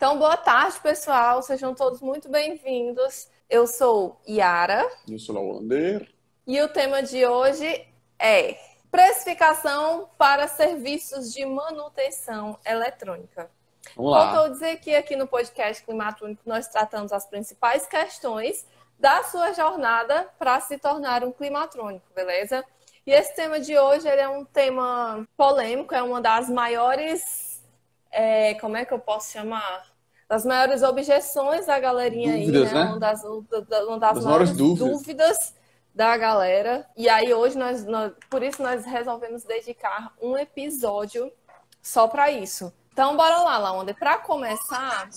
Então, boa tarde, pessoal. Sejam todos muito bem-vindos. Eu sou Yara. Eu sou Lawander. E o tema de hoje é precificação para serviços de manutenção eletrônica. Vamos lá. Faltou dizer que aqui no podcast Climatrônico nós tratamos as principais questões da sua jornada para se tornar um climatrônico, beleza? E esse tema de hoje ele é um tema polêmico, é uma das maiores... como é que eu posso chamar? Das maiores objeções da galerinha Dúvidas, aí, né? né? Uma das maiores dúvidas da galera. E aí hoje, por isso nós resolvemos dedicar um episódio só para isso. Então, bora lá, Lawander. Para começar,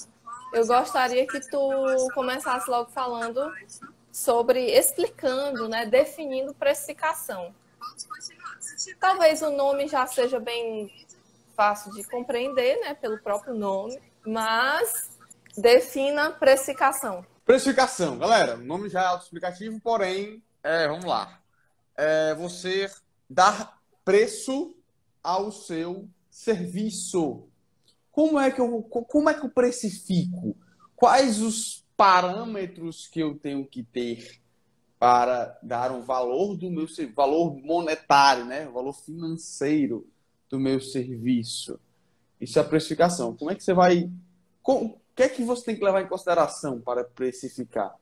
eu gostaria que tu começasse logo falando explicando, né? Definindo precificação. Talvez o nome já seja bem fácil de compreender, né? Pelo próprio nome. Mas defina precificação. Precificação, galera. O nome já é autoexplicativo, porém, vamos lá. Você dar preço ao seu serviço. Como é que eu precifico? Quais os parâmetros que eu tenho que ter para dar um valor do meu valor monetário, né? O valor financeiro do meu serviço? Isso é a precificação. Como é que você vai... O que é que você tem que levar em consideração para precificar?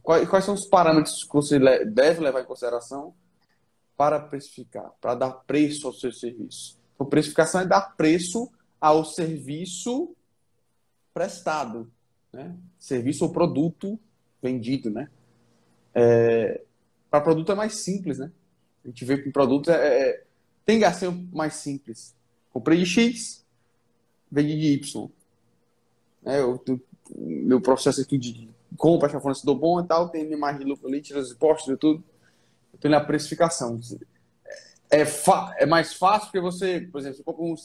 Quais são os parâmetros que você deve levar em consideração para precificar, para dar preço ao seu serviço? Então, precificação é dar preço ao serviço prestado, né? Serviço ou produto vendido, né? Para produto é mais simples, né? A gente vê que o produto tem que ser mais simples. Comprei de X, vendi de Y. Meu processo aqui de compra, já falando se dou bom e tal, tem minha margem de lucro ali, tira os impostos e tudo. Eu tenho a precificação. É mais fácil porque você, por exemplo,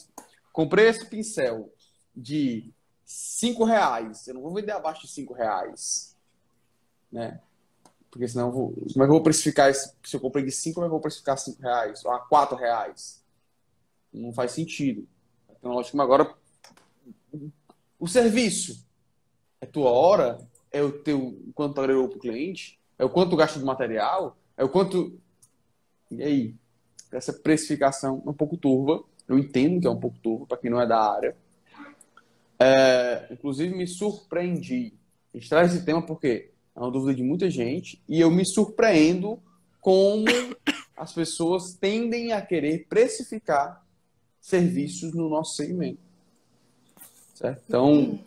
comprei esse pincel de R$5, eu não vou vender abaixo de R$5, né? Porque senão como é que eu vou precificar esse? Se eu comprei de 5, como é que eu vou precificar R$5 ou R$4? Não faz sentido. Então, lógico, agora o serviço é tua hora, é o teu quanto agregou para o cliente, é o quanto gasta de material, é o quanto... E aí? Essa precificação é um pouco turva. Eu entendo que é um pouco turva para quem não é da área. Inclusive, me surpreendi. A gente traz esse tema porque é uma dúvida de muita gente e eu me surpreendo como as pessoas tendem a querer precificar serviços no nosso segmento. Certo? Então,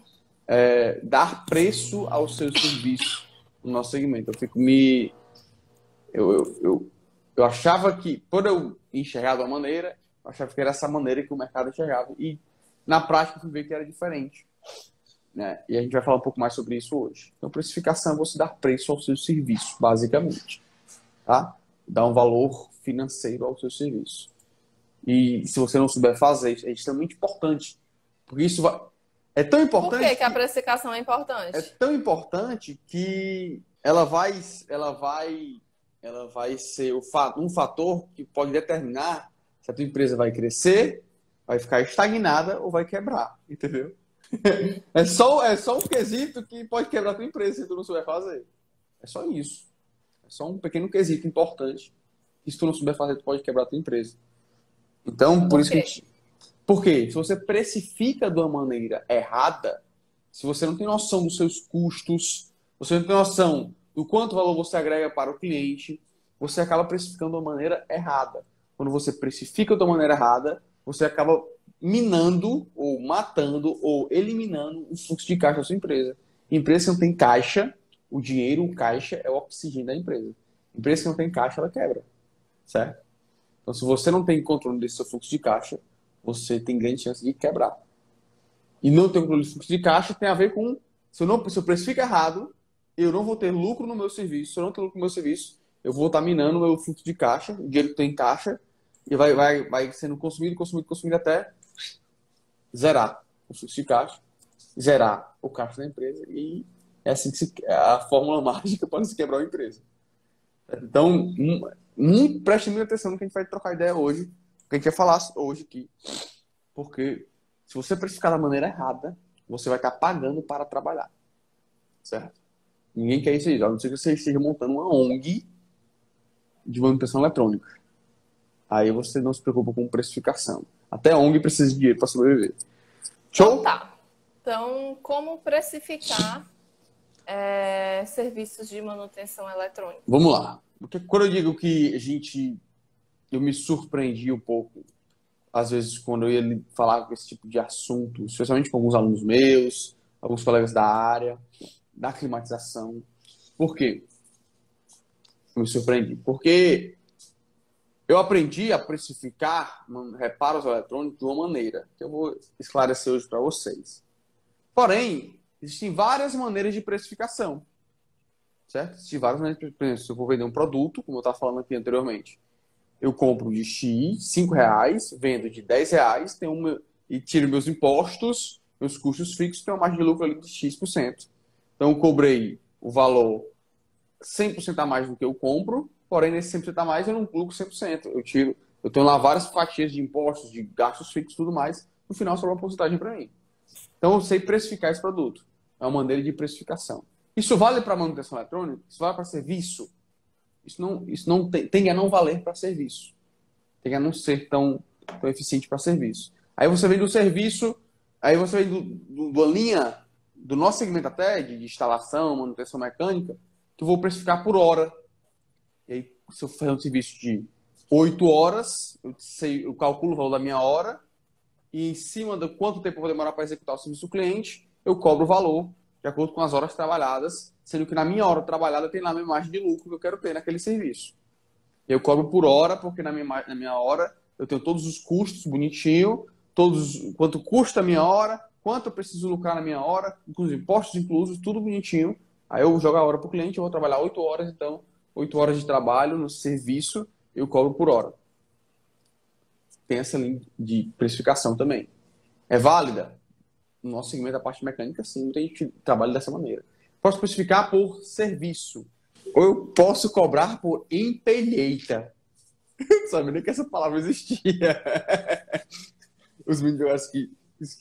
dar preço ao seu serviço no nosso segmento. Eu achava que, por eu enxergar de uma maneira, eu achava que era essa maneira que o mercado enxergava. E, na prática, eu fui ver que era diferente. Né? E a gente vai falar um pouco mais sobre isso hoje. Então, precificação é você dar preço ao seu serviço, basicamente. Tá? Dar um valor financeiro ao seu serviço. E se você não souber fazer, é extremamente importante. Porque isso é tão importante... Por que a precificação é importante? É tão importante que ela vai ser um fator que pode determinar se a tua empresa vai crescer, vai ficar estagnada ou vai quebrar, entendeu? É só um quesito que pode quebrar a tua empresa se tu não souber fazer. É só isso. É só um pequeno quesito importante que se tu não souber fazer, tu pode quebrar a tua empresa. Então, por isso que... Porque se você precifica de uma maneira errada, se você não tem noção dos seus custos, você não tem noção do quanto valor você agrega para o cliente, você acaba precificando de uma maneira errada. Quando você precifica de uma maneira errada, você acaba minando, ou matando, ou eliminando o fluxo de caixa da sua empresa. Empresa que não tem caixa, o caixa é o oxigênio da empresa. Empresa que não tem caixa, ela quebra. Certo? Então, se você não tem controle desse seu fluxo de caixa, você tem grande chance de quebrar. E não ter controle de fluxo de caixa tem a ver com... Se eu precifico errado, eu não vou ter lucro no meu serviço. Se eu não ter lucro no meu serviço, eu vou estar minando o meu fluxo de caixa, o dinheiro que tem em caixa, e vai sendo consumido até zerar o fluxo de caixa, zerar o caixa da empresa, e é assim que a fórmula mágica para se quebrar uma empresa. Então, preste muita atenção no que a gente vai trocar ideia hoje, que a gente vai falar hoje aqui. Porque se você precificar da maneira errada, você vai estar pagando para trabalhar, certo? Ninguém quer isso aí, a não ser que você esteja montando uma ONG de manutenção eletrônica. Aí você não se preocupa com precificação. Até a ONG precisa de dinheiro para sobreviver. Show? Então, tá. Então, como precificar serviços de manutenção eletrônica? Vamos lá. Porque quando eu digo que eu me surpreendi um pouco, às vezes, quando eu ia falar com esse tipo de assunto, especialmente com alguns alunos meus, alguns colegas da área, da climatização. Por quê? Eu me surpreendi. Porque eu aprendi a precificar reparos eletrônicos de uma maneira que eu vou esclarecer hoje para vocês. Porém, existem várias maneiras de precificação, certo? Existem várias maneiras de precificação. Se eu vou vender um produto, como eu estava falando aqui anteriormente, eu compro de X, R$ 5, vendo de R$ 10, e tiro meus impostos, meus custos fixos, tenho uma margem de lucro ali de X%. Então, eu cobrei o valor 100% a mais do que eu compro, porém, nesse 100% a mais, eu não lucro 100%. Eu tenho lá várias fatias de impostos, de gastos fixos e tudo mais, no final sobra uma porcentagem para mim. Então, eu sei precificar esse produto. É uma maneira de precificação. Isso vale para manutenção eletrônica? Isso vale para serviço? Isso não tende a não valer para serviço. Tende a não ser tão eficiente para serviço. Aí você vem do serviço, aí você vem da linha do nosso segmento até, de instalação, manutenção mecânica, que eu vou precificar por hora. E aí, se eu fizer um serviço de 8 horas, eu calculo o valor da minha hora, e em cima de quanto tempo eu vou demorar para executar o serviço do cliente, eu cobro o valor de acordo com as horas trabalhadas, sendo que na minha hora trabalhada tem lá a minha margem de lucro que eu quero ter naquele serviço. Eu cobro por hora, porque na minha hora eu tenho todos os custos bonitinho, quanto custa a minha hora, quanto eu preciso lucrar na minha hora, com os impostos inclusos, tudo bonitinho. Aí eu jogo a hora para o cliente, eu vou trabalhar 8 horas, então 8 horas de trabalho no serviço, eu cobro por hora. Tem essa linha de precificação também. É válida? No nosso segmento da parte mecânica, sim, muita gente trabalha dessa maneira. Posso precificar por serviço. Ou eu posso cobrar por empelheita. Não sabia nem que essa palavra existia. Os meninos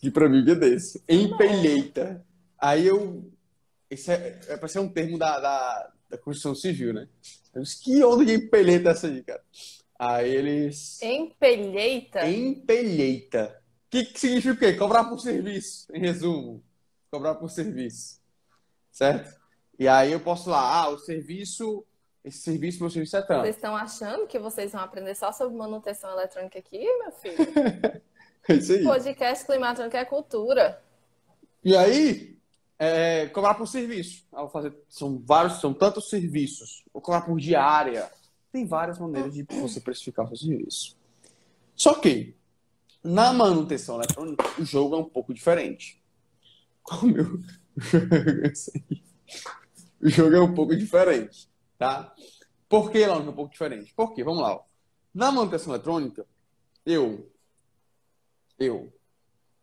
que para mim é desse. Empelheita. Aí isso é para ser um termo da Constituição Civil, né? Eu disse, que onda de empelheita é essa aí, cara? Aí eles... Empelheita? Empelheita. Que significa o quê? Cobrar por serviço, em resumo. Cobrar por serviço. Certo? E aí eu posso lá, meu serviço é tanto. Vocês estão achando que vocês vão aprender só sobre manutenção eletrônica aqui, meu filho? É isso aí. Podcast Climatrônica é cultura. E aí, cobrar por serviço. São tantos serviços. Vou cobrar por diária. Tem várias maneiras de você precificar o seu serviço. Só que, na manutenção eletrônica, o jogo é um pouco diferente. O jogo é um pouco diferente, tá? Por que, Laura, é um pouco diferente? Por quê? Vamos lá. Ó. Na manutenção eletrônica,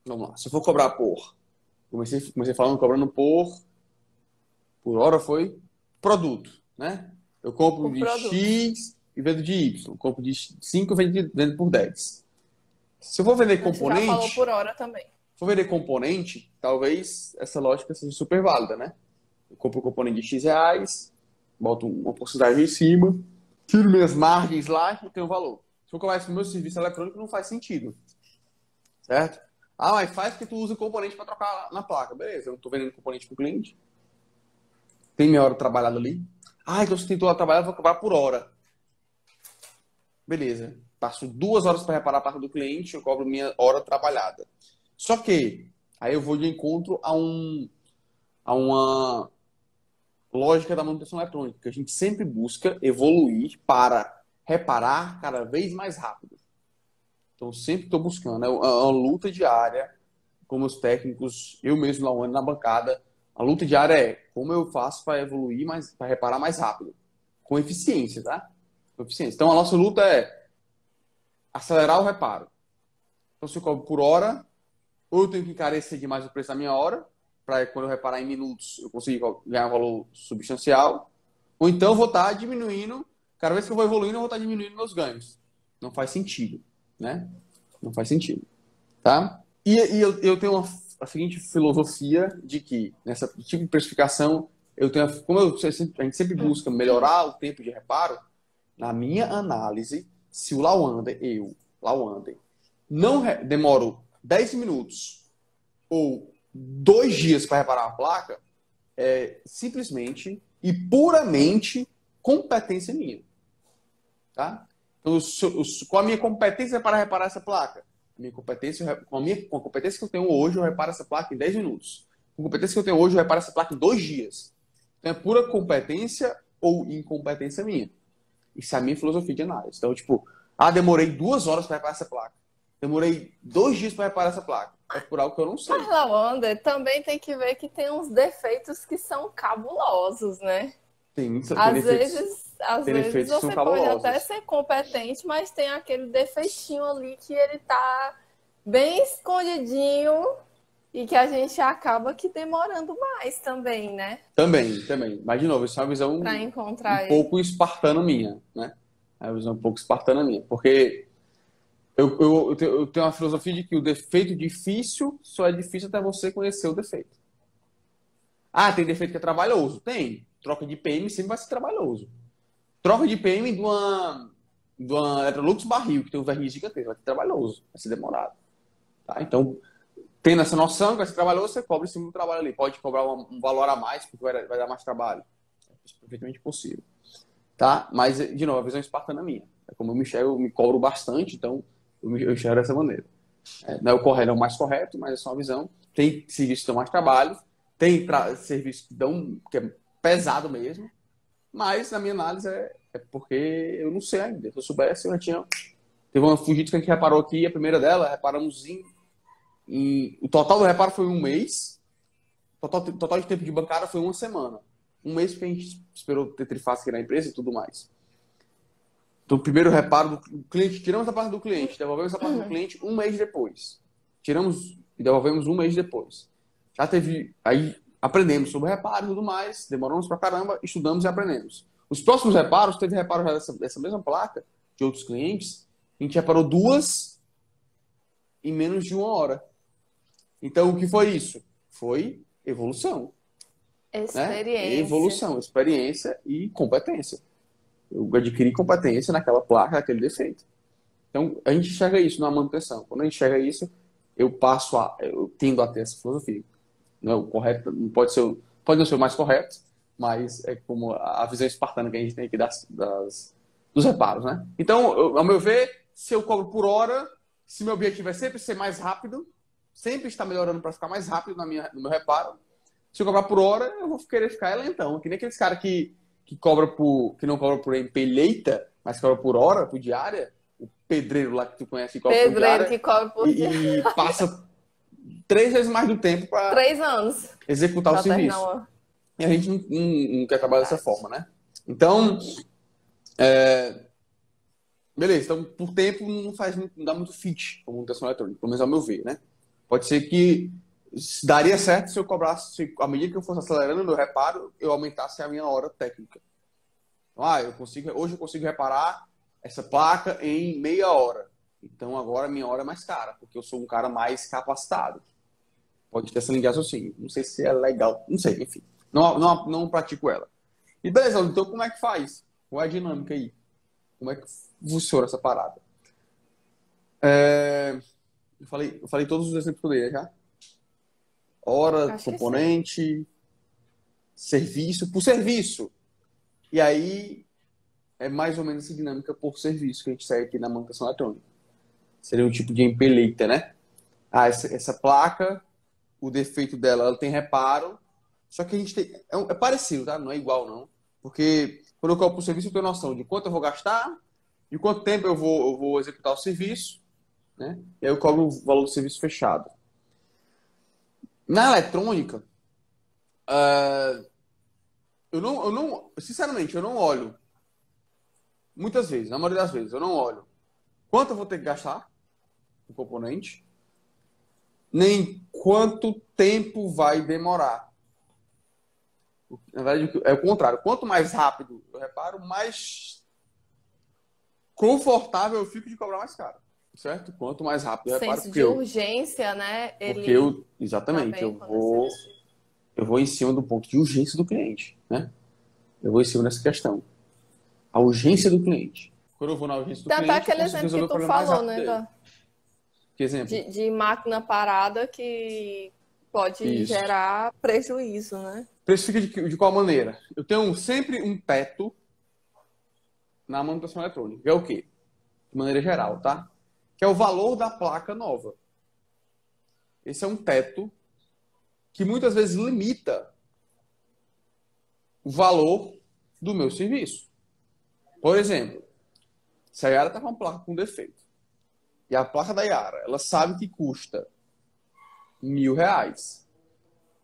vamos lá. Se eu for cobrar por... Comecei falando, cobrando por hora foi produto, né? Eu compro de X e vendo de Y. Eu compro de 5 e vendo por 10. Se eu for vender componente... Já falou por hora também. Se for vender componente, talvez essa lógica seja super válida, né? Eu compro o componente de X reais, boto uma porcentagem em cima, tiro minhas margens lá e tenho um valor. Se eu cobrar isso no meu serviço eletrônico, não faz sentido. Certo? Mas faz porque tu usa o componente para trocar na placa. Beleza, eu estou vendendo componente para o cliente. Tem minha hora trabalhada ali. Então você tentou lá trabalhar, eu vou cobrar por hora. Beleza. Passo 2 horas para reparar a placa do cliente, eu cobro minha hora trabalhada. Só que aí eu vou de encontro a uma lógica da manutenção eletrônica, que a gente sempre busca evoluir para reparar cada vez mais rápido. Então, sempre estou buscando. É uma luta diária com meus técnicos, eu mesmo lá na bancada. A luta diária é como eu faço para evoluir, para reparar mais rápido. Com eficiência, tá? Com eficiência. Então, a nossa luta é acelerar o reparo. Então, se eu cobro por hora, ou eu tenho que encarecer demais o preço da minha hora, para quando eu reparar em minutos, eu conseguir ganhar um valor substancial. Ou então, eu vou estar diminuindo, cada vez que eu vou evoluindo, eu vou estar diminuindo meus ganhos. Não faz sentido, né? Não faz sentido, tá? E eu tenho a seguinte filosofia de que, nessa tipo de precificação, a gente sempre busca melhorar o tempo de reparo, na minha análise, se o Lawander, não demoro 10 minutos ou 2 dias para reparar a placa, é simplesmente e puramente competência minha. Tá? Então, com a minha competência para reparar essa placa, com a competência que eu tenho hoje, eu reparo essa placa em 10 minutos. Com a competência que eu tenho hoje, eu reparo essa placa em 2 dias. Então, é pura competência ou incompetência minha. Isso é a minha filosofia de análise. Então, tipo, demorei 2 horas para reparar essa placa. Demorei 2 dias para reparar essa placa. É por algo que eu não sei. Mas, Lawander, também tem que ver que tem uns defeitos que são cabulosos, né? Às vezes defeitos que você são pode cabulosos. até ser competente, mas tem aquele defeitinho ali que ele tá bem escondidinho e que a gente acaba que demorando mais também, né? Também. Mas, de novo, isso é uma visão Para encontrar um ele. pouco espartana minha, né? É uma visão um pouco espartana minha. Porque eu tenho uma filosofia de que o defeito difícil só é difícil até você conhecer o defeito. Tem defeito que é trabalhoso? Tem. Troca de PM sempre vai ser trabalhoso. Troca de PM de uma Electrolux barril, que tem um verniz gigantesco, vai ser trabalhoso, vai ser demorado. Tá? Então, tendo essa noção que vai ser trabalhoso, você cobra em cima do trabalho ali. Pode cobrar um valor a mais, porque vai dar mais trabalho. É perfeitamente possível. Tá? Mas, de novo, a visão espartana minha. É como eu me enxergo, eu me cobro bastante, então eu enxergo dessa maneira. Não é o correto, é o mais correto, mas é só uma visão. Tem serviços que dão mais trabalho, tem serviços que é pesado mesmo, mas na minha análise é porque eu não sei ainda. Se eu soubesse, eu já tinha. Teve uma Fujitsu que a gente reparou aqui, a primeira dela, reparamos o total do reparo foi 1 mês, total de tempo de bancada foi 1 semana. 1 mês porque a gente esperou ter trifásica aqui na empresa e tudo mais. Então, o primeiro reparo do cliente, tiramos a parte do cliente, devolvemos a parte do cliente 1 mês depois. Tiramos e devolvemos 1 mês depois. Já teve. Aí aprendemos sobre reparo e tudo mais, demoramos pra caramba, estudamos e aprendemos. Os próximos reparos, teve reparo já dessa mesma placa, de outros clientes, a gente reparou 2 em menos de 1 hora. Então, o que foi isso? Foi evolução. Experiência. Né? Evolução, experiência e competência. Eu adquiri competência naquela placa, naquele defeito. Então, a gente enxerga isso na manutenção. Quando a gente enxerga isso, eu tendo a ter essa filosofia. Não é o correto, não pode não ser o mais correto, mas é como a visão espartana que a gente tem aqui dos reparos, né? Então, ao meu ver, se eu cobro por hora, se meu objetivo é sempre ser mais rápido, sempre estar melhorando para ficar mais rápido no meu reparo, se eu cobrar por hora, eu vou querer ficar lentão. Que nem aqueles caras que não cobra por empelheita, mas cobra por hora, por diária. O pedreiro lá que tu conhece que cobra por diária. Pedreiro que cobra por diária. E passa 3 vezes mais do tempo para 3 anos executar o serviço. E a gente não quer trabalhar dessa forma, né? Então, beleza. Então, por tempo, não dá muito fit com manutenção eletrônica, pelo menos ao meu ver, né? Pode ser que daria certo se eu cobrasse, à medida que eu fosse acelerando o meu reparo, eu aumentasse a minha hora técnica. Então, hoje eu consigo reparar essa placa em meia hora. Então, agora a minha hora é mais cara, porque eu sou um cara mais capacitado. Pode ter essa linha de raciocínio. Não sei se é legal. Não sei, enfim. Não pratico ela. E beleza, então como é que faz? Qual é a dinâmica aí? Como é que funciona essa parada? Eu falei todos os exemplos que eu dei, já? Hora, componente, serviço, por serviço. E aí é mais ou menos essa dinâmica por serviço que a gente segue aqui na manutenção eletrônica. Seria um tipo de empeleita, né? Essa placa, o defeito dela, ela tem reparo, só que a gente tem... É parecido, tá? Não é igual, não. Porque quando eu cobro por serviço, eu tenho noção de quanto eu vou gastar, de quanto tempo eu vou executar o serviço, né? E aí eu cobro o valor do serviço fechado. Na eletrônica, sinceramente, eu não olho, muitas vezes, na maioria das vezes, eu não olho quanto eu vou ter que gastar o componente, nem quanto tempo vai demorar. Na verdade, é o contrário. Quanto mais rápido eu reparo, mais confortável eu fico de cobrar mais caro. certo? Quanto mais rápido eu reparo, Senso de urgência, né? Porque eu, exatamente, também acontece. eu vou em cima do ponto de urgência do cliente, né? Eu vou em cima dessa questão. A urgência do cliente. Quando eu vou na urgência do Tem até cliente, eu aquele consigo exemplo resolver que o tu problema mais falou, rápido né? dele. Que exemplo? De máquina parada que pode Isso. gerar prejuízo, né? Precifica de qual maneira? Eu tenho sempre um teto na manutenção eletrônica. Que é o quê? De maneira geral, tá? Que é o valor da placa nova. Esse é um teto que muitas vezes limita o valor do meu serviço. Por exemplo, se a Yara está com uma placa com defeito e a placa da Yara, ela sabe que custa R$ 1.000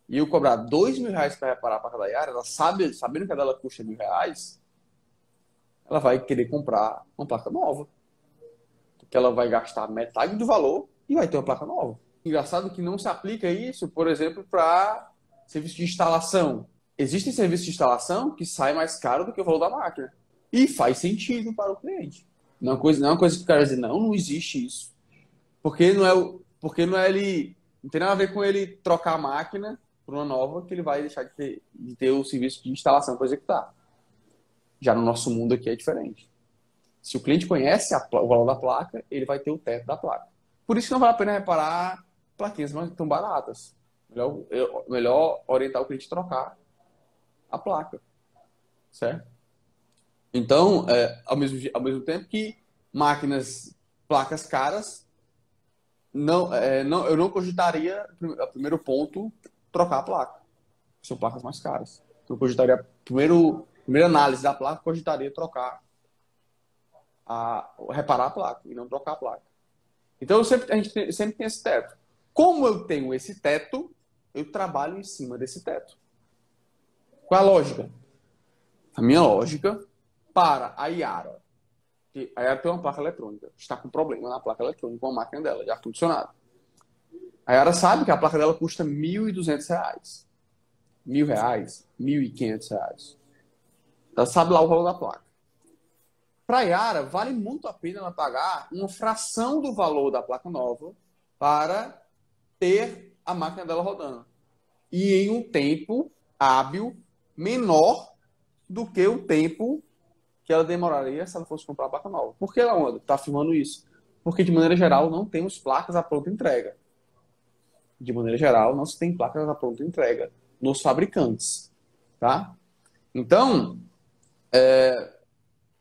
e eu cobrar R$ 2.000 para reparar a placa da Yara, ela sabe, sabendo que a dela custa R$ 1.000, ela vai querer comprar uma placa nova. Porque ela vai gastar metade do valor e vai ter uma placa nova. Engraçado que não se aplica isso, por exemplo, para serviço de instalação. Existem serviços de instalação que saem mais caro do que o valor da máquina. E faz sentido para o cliente. Não é uma coisa que o cara diz, não existe isso. Porque não é ele. Não tem nada a ver com ele trocar a máquina por uma nova que ele vai deixar de ter o serviço de instalação para executar. Já no nosso mundo aqui é diferente. Se o cliente conhece o valor da placa, ele vai ter o teto da placa. Por isso que não vale a pena reparar plaquinhas tão baratas. Melhor orientar o cliente a trocar a placa. Certo? Então, ao mesmo tempo que placas caras, eu não cogitaria, a primeiro ponto, trocar a placa. São placas mais caras. Eu cogitaria, primeira análise da placa, cogitaria trocar reparar a placa e não trocar a placa. Então, a gente sempre tem esse teto. Como eu tenho esse teto, eu trabalho em cima desse teto. Qual é a lógica? A minha lógica para a Yara. A Yara tem uma placa eletrônica. Está com problema na placa eletrônica com a máquina dela, de ar-condicionado. A Yara sabe que a placa dela custa R$ 1.200. R$ 1.000, R$ 1.500. Ela sabe lá o valor da placa. Para a Yara, vale muito a pena ela pagar uma fração do valor da placa nova para ter a máquina dela rodando. E em um tempo hábil menor do que o tempo que ela demoraria se ela fosse comprar a placa nova. Por que ela está afirmando isso? Porque, de maneira geral, não temos placas à pronta entrega. De maneira geral, não se tem placas à pronta entrega nos fabricantes. Tá? Então,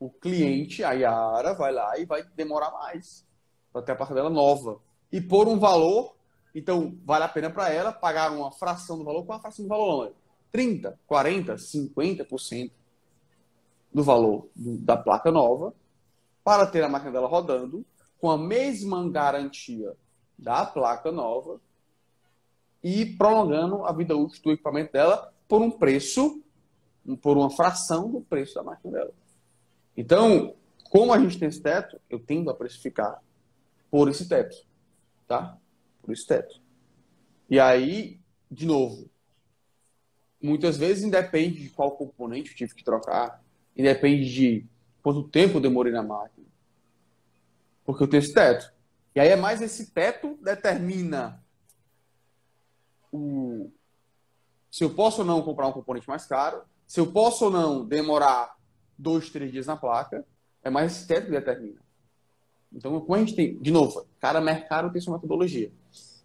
o cliente, a Yara, vai lá e vai demorar mais para ter a placa dela nova. E por um valor, então vale a pena para ela pagar uma fração do valor. Qual a fração do valor? 30%, 40%, 50% do valor da placa nova para ter a máquina dela rodando com a mesma garantia da placa nova e prolongando a vida útil do equipamento dela por um preço, por uma fração do preço da máquina dela. Então, como a gente tem esse teto, eu tendo a precificar por esse teto, tá? Por esse teto. E aí, de novo, muitas vezes independe de qual componente eu tive que trocar, independe de quanto tempo eu demorei na máquina, porque eu tenho esse teto. E aí é mais esse teto determina se eu posso ou não comprar um componente mais caro, se eu posso ou não demorar 2, 3 dias na placa, é mais esse teto que determina. Então, como a gente tem, de novo, cada mercado tem sua metodologia.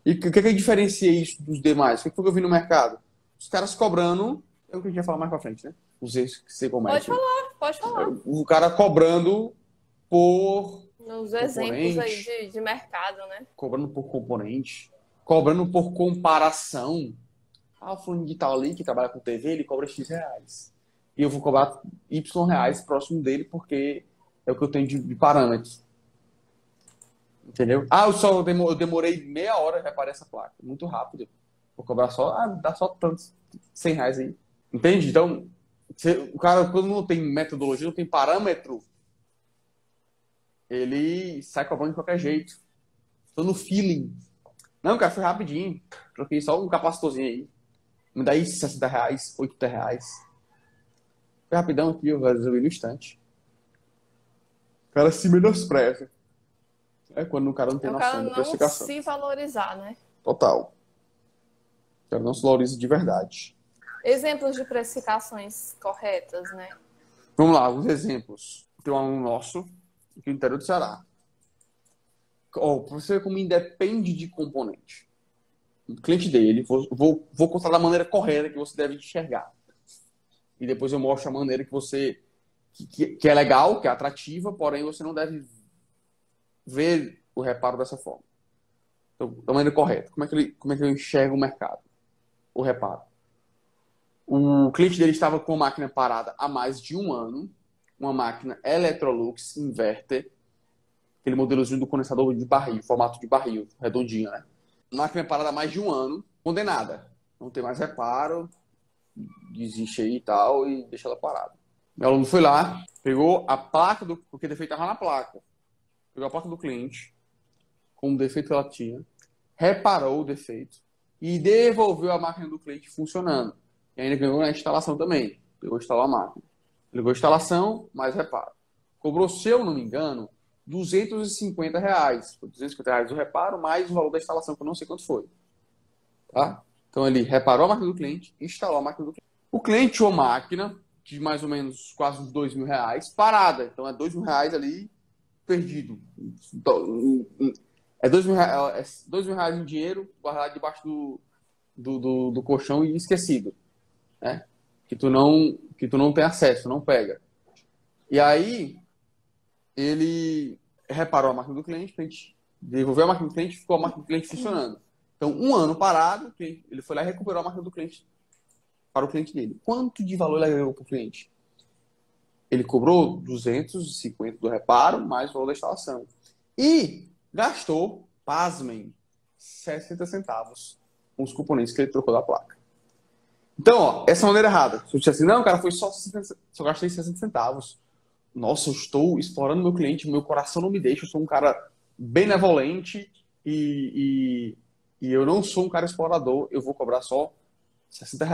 E o que diferencia isso dos demais? O que foi que eu vi no mercado? Os caras cobrando, é o que a gente vai falar mais pra frente, né? Os erros que você comete. Pode falar. O cara cobrando por nos exemplos aí de mercado, né? Cobrando por componente, cobrando por comparação. O fulano de tal ali que trabalha com TV, ele cobra X reais. E eu vou cobrar Y reais próximo dele porque é o que eu tenho de parâmetros. Entendeu? Eu demorei meia hora para reparar essa placa. Muito rápido. Vou cobrar dá só tantos 100 reais aí. Entende? Então, o cara, quando não tem metodologia, não tem parâmetro, ele sai cobrando de qualquer jeito. Estou no feeling. Não, cara, foi rapidinho. Troquei só um capacitorzinho aí. Me dá aí 60 reais, 80 reais. Foi rapidão aqui, eu resolvi no instante. O cara se menospreza. É quando o cara não tem É o noção cara da não precificação. se valorizar, né? Total. O cara não se valoriza de verdade. Exemplos de precificações corretas, né? Vamos lá, alguns exemplos. Tem um aluno nosso aqui no interior do Ceará. Ó, pra você ver como independe de componente. O cliente dele, vou contar da maneira correta que você deve enxergar. E depois eu mostro a maneira que você que é legal, que é atrativa, porém você não deve ver o reparo dessa forma. Então, da maneira correta. Como é que ele enxerga o mercado? O reparo. O cliente dele estava com a máquina parada há mais de um ano, uma máquina Electrolux Inverter, aquele modelozinho do condensador de barril, formato de barril, redondinho, né? Máquina parada há mais de um ano, condenada. Não tem mais reparo, desiste aí e tal, e deixa ela parada. Meu aluno foi lá, pegou a placa, porque o defeito estava na placa. Pegou a placa do cliente, com o defeito que ela tinha, reparou o defeito e devolveu a máquina do cliente funcionando. E ainda ganhou a instalação também. Pegou e instalou a máquina. Pegou a instalação, mais reparo. Cobrou, se eu não me engano, R$ 250. Foi R$ 250 o reparo, mais o valor da instalação, que eu não sei quanto foi. Tá? Então ele reparou a máquina do cliente, instalou a máquina do cliente. O cliente tinha uma máquina de mais ou menos quase uns R$ 2.000 parada. Então é R$ 2.000 ali perdido. É R$ 2.000 em dinheiro guardado debaixo do colchão e esquecido, né? Que tu não tem acesso, não pega. E aí ele reparou a máquina do cliente, devolveu a máquina do cliente, ficou a máquina do cliente funcionando. Então, um ano parado, ele foi lá e recuperou a máquina do cliente para o cliente dele. Quanto de valor ele ganhou para o cliente? Ele cobrou 250 do reparo, mais o valor da instalação. E gastou, pasmem, 60 centavos com os componentes que ele trocou da placa. Então, ó, essa é a maneira errada. Se eu disser assim, não, cara, foi só gastei 60 centavos. Nossa, eu estou explorando meu cliente, meu coração não me deixa, eu sou um cara benevolente e eu não sou um cara explorador, eu vou cobrar só R$ 60.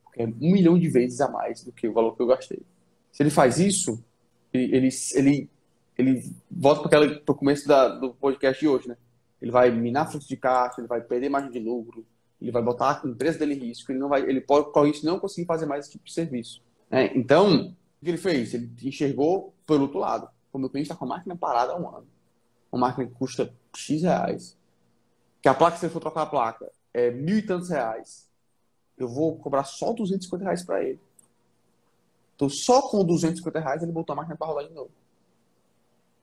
Porque é 1 milhão de vezes a mais do que o valor que eu gastei. Se ele faz isso, ele volta para o começo do podcast de hoje, né? Ele vai minar fluxo de caixa, ele vai perder margem de lucro, ele vai botar a empresa dele em risco, ele pode, com isso, não conseguir fazer mais esse tipo de serviço, né? Então, o que ele fez? Ele enxergou pelo outro lado. O meu cliente está com a máquina parada há um ano. Uma máquina que custa X reais. Que a placa, se ele for trocar a placa, é 1.000 e tantos reais. Eu vou cobrar só R$ 250 para ele. Então, só com R$ 250 ele botou a máquina para rodar de novo.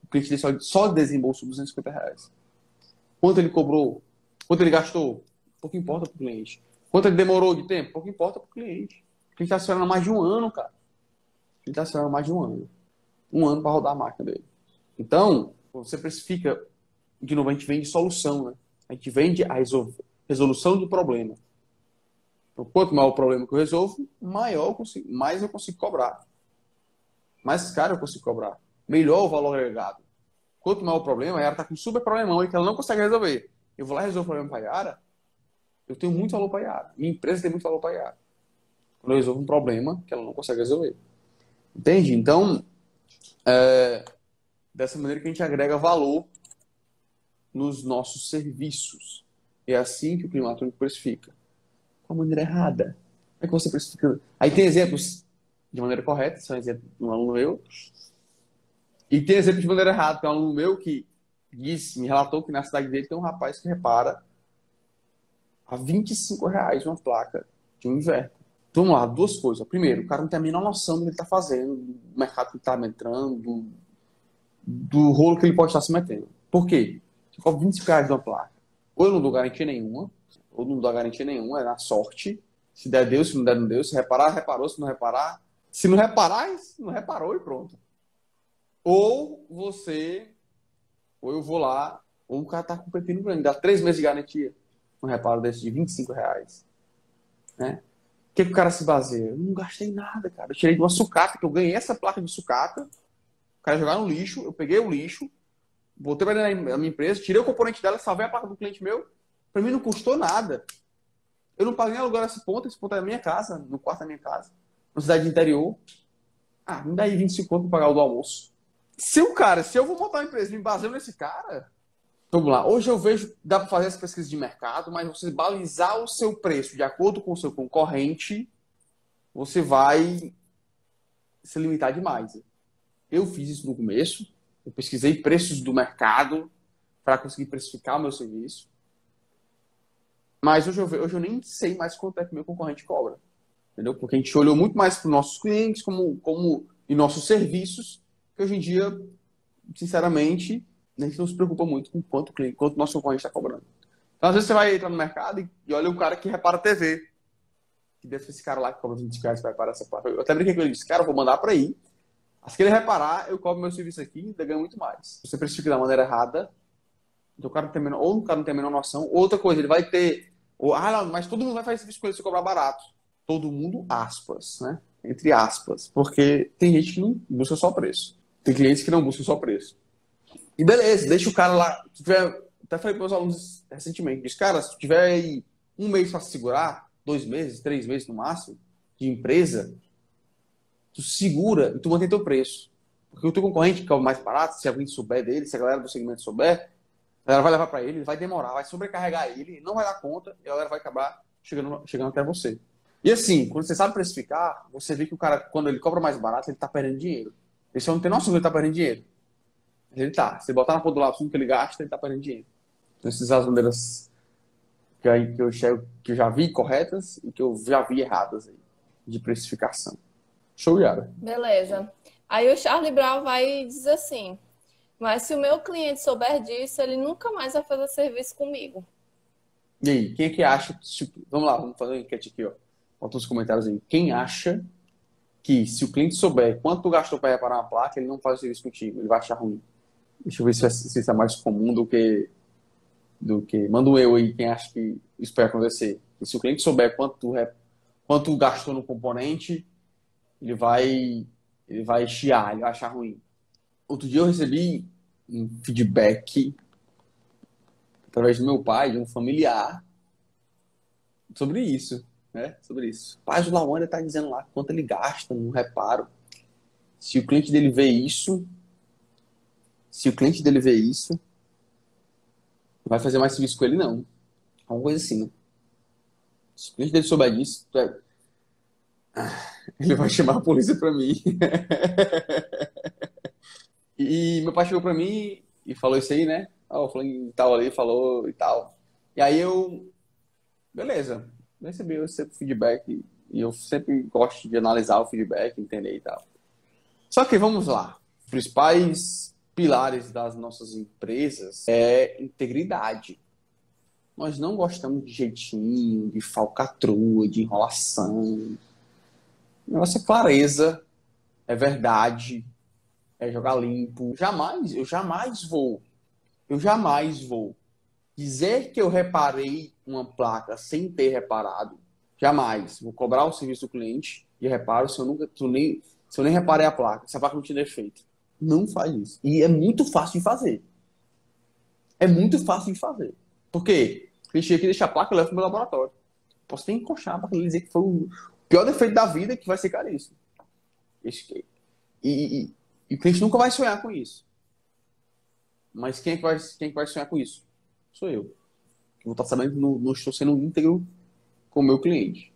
O cliente dele só desembolsou R$ 250. Quanto ele cobrou? Quanto ele gastou? Pouco importa para o cliente. Quanto ele demorou de tempo? Pouco importa para o cliente. O cliente está esperando mais de um ano, cara. Ele está esperando mais de um ano. Um ano para rodar a máquina dele. Então, você precifica, de novo, a gente vende solução, né? A gente vende a resolução do problema. Então, quanto maior o problema que eu resolvo, mais eu consigo cobrar. Mais caro eu consigo cobrar. Melhor o valor agregado. Quanto maior o problema, a Yara está com um super problemão e que ela não consegue resolver. Eu vou lá e resolvo o problema para a Yara, eu tenho muito valor para a Yara. Minha empresa tem muito valor para a Yara. Quando eu resolvo um problema que ela não consegue resolver. Entende? Então, dessa maneira que a gente agrega valor nos nossos serviços. É assim que o climatônico precifica. Com a maneira errada. Como é que você precifica? Aí tem exemplos de maneira correta, são exemplos de um aluno meu. E tem exemplo de maneira errada, tem um aluno meu que me relatou que na cidade dele tem um rapaz que repara a R$ 25 uma placa de um inverter. Então, vamos lá, duas coisas. Primeiro, o cara não tem a menor noção do que ele está fazendo, do mercado que ele está entrando, do rolo que ele pode estar se metendo. Por quê? Você cobra R$ 25 de uma placa. Ou eu não dou garantia nenhuma, ou não dou garantia nenhuma, é na sorte. Se der, deu, se não der, não deu. Se reparar, reparou, se não reparar. Se não reparar, não reparou e pronto. Ou eu vou lá, ou o cara tá com o pepino grande, dá 3 meses de garantia. Um reparo desse de R$ 25. Né? O que o cara se baseia? Eu não gastei nada, cara. Eu tirei de uma sucata, que eu ganhei essa placa de sucata. O cara jogar no lixo, eu peguei o lixo, botei pra dentro da minha empresa, tirei o componente dela, salvei a placa do cliente meu. Pra mim não custou nada. Eu não paguei aluguel esse ponto é na minha casa, no quarto da minha casa, na cidade de interior. Me dá aí 25 conto pra pagar o do almoço. Se eu vou montar uma empresa me baseando nesse cara, vamos lá. Hoje eu vejo, dá para fazer essa pesquisa de mercado, mas você balizar o seu preço de acordo com o seu concorrente, você vai se limitar demais. Eu fiz isso no começo, eu pesquisei preços do mercado para conseguir precificar o meu serviço, mas hoje eu nem sei mais quanto é que o meu concorrente cobra, entendeu? Porque a gente olhou muito mais para os nossos clientes e nossos serviços, que hoje em dia, sinceramente, a gente não se preocupa muito com quanto o nosso concorrente está cobrando. Então, às vezes você vai entrar no mercado e olha o cara que repara a TV, que deve ser esse cara lá que cobra 20 reais para reparar essa placa. Eu até brinquei com ele, disse, cara, eu vou mandar para aí. Assim que ele reparar, eu cobro meu serviço aqui e ainda ganho muito mais. Se você precifica da maneira errada, então o cara não tem ou o cara não tem a menor noção. Outra coisa, ele vai ter... mas todo mundo vai fazer serviço com ele se cobrar barato. Todo mundo, aspas, né? Entre aspas. Porque tem gente que não busca só preço. Tem clientes que não buscam só preço. E beleza, deixa o cara lá. Até falei para meus alunos recentemente. Disse, cara, se tu tiver aí um mês para se segurar, 2 meses, 3 meses no máximo, de empresa, tu segura e tu mantém teu preço. Porque o teu concorrente, que é o mais barato, se alguém souber dele, se a galera do segmento souber, a galera vai levar para ele vai demorar, vai sobrecarregar ele, não vai dar conta e a galera vai acabar chegando até você. E assim, quando você sabe precificar, você vê que o cara, quando ele cobra mais barato, ele tá perdendo dinheiro. Ele só não tem noção que ele tá perdendo dinheiro. Ele tá. Se botar na ponta do lápis tudo que ele gasta, ele tá perdendo dinheiro. Então, essas são as maneiras que eu já vi corretas e que eu já vi erradas aí, de precificação. Show, Yara. Beleza. Aí o Charlie Brown vai dizer assim, mas se o meu cliente souber disso, ele nunca mais vai fazer serviço comigo. E aí, quem é que acha... Vamos lá, vamos fazer uma enquete aqui, ó. Bota os comentários aí. Quem acha que se o cliente souber quanto tu gastou para reparar uma placa, ele não faz o serviço contigo, ele vai achar ruim? Deixa eu ver se isso é mais comum do que... Manda um eu aí, quem acha que isso vai acontecer. E se o cliente souber quanto gastou no componente, ele vai chiar, ele vai achar ruim. Outro dia eu recebi um feedback através do meu pai, de um familiar, sobre isso, né? Sobre isso. Pai, o Lawanda está dizendo lá quanto ele gasta no reparo. Se o cliente dele vê isso, não vai fazer mais serviço com ele, não. Alguma coisa assim, né? Se o cliente dele souber disso, ele vai chamar a polícia pra mim. E meu pai chegou pra mim e falou isso aí, né? O fulano tal ali falou e tal. E aí beleza, recebi esse feedback e eu sempre gosto de analisar o feedback, entender e tal. Só que vamos lá. Os principais pilares das nossas empresas é integridade. Nós não gostamos de jeitinho, de falcatrua, de enrolação. O negócio é clareza, é verdade, é jogar limpo. Eu jamais vou dizer que eu reparei uma placa sem ter reparado. Jamais. Vou cobrar o serviço do cliente de reparo se eu nem reparei a placa, se a placa não tinha defeito. Não faz isso. E é muito fácil de fazer. Por quê? O cliente chega aqui, deixa a placa e leva para o meu laboratório. Posso nem encoxar para ele dizer que foi o pior defeito da vida, que vai ser caríssimo. E o cliente nunca vai sonhar com isso. Mas quem é que vai sonhar com isso? Sou eu. Eu vou estar sabendo que não estou sendo íntegro com o meu cliente.